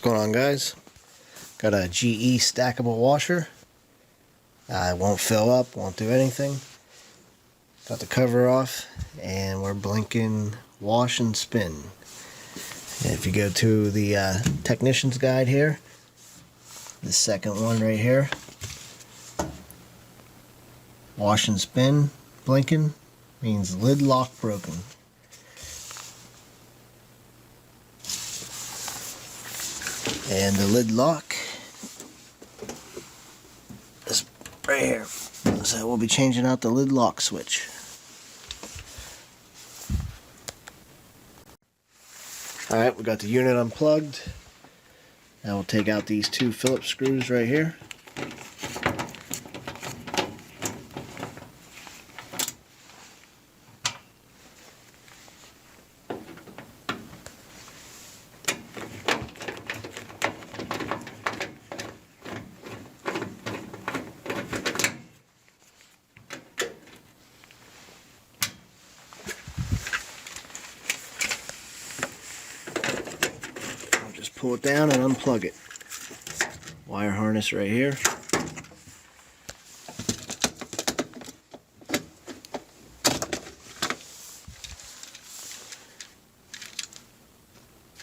going on, guys? Got a GE stackable washer. It won't fill up, won't do anything. Got the cover off, and we're blinking wash and spin. And if you go to the technician's guide here, the second one right here, wash and spin, blinking, means lid lock broken. And the lid lock is right here. So we'll be changing out the lid lock switch. Alright, we got the unit unplugged. Now we'll take out these two Phillips screws right here. Just pull it down and unplug it. Wire harness right here.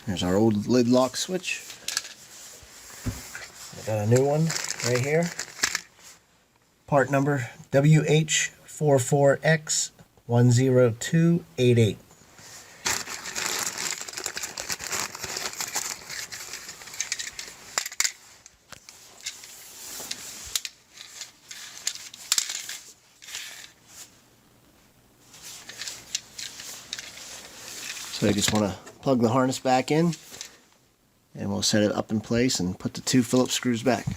There's our old lid lock switch. I got a new one right here. Part number WH44X10288. So I just want to plug the harness back in, and we'll set it up in place and put the two Phillips screws back.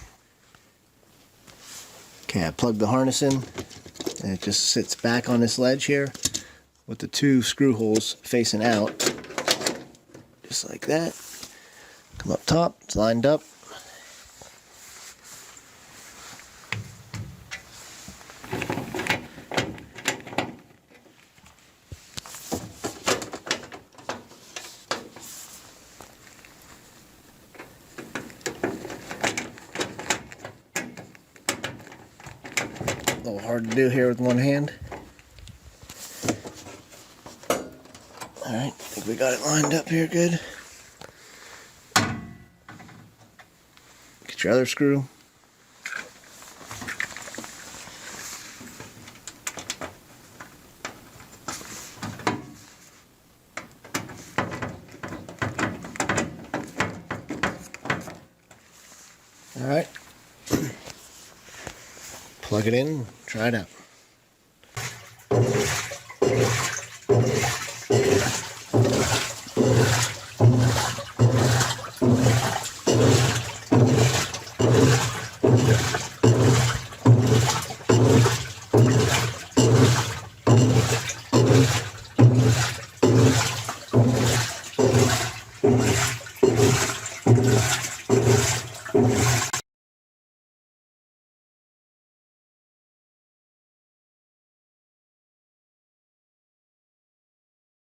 Okay, I plugged the harness in, and it just sits back on this ledge here with the two screw holes facing out, just like that. Come up top, it's lined up. A little hard to do here with one hand. Alright, I think we got it lined up here good. Get your other screw. Alright. Plug it in, try it out.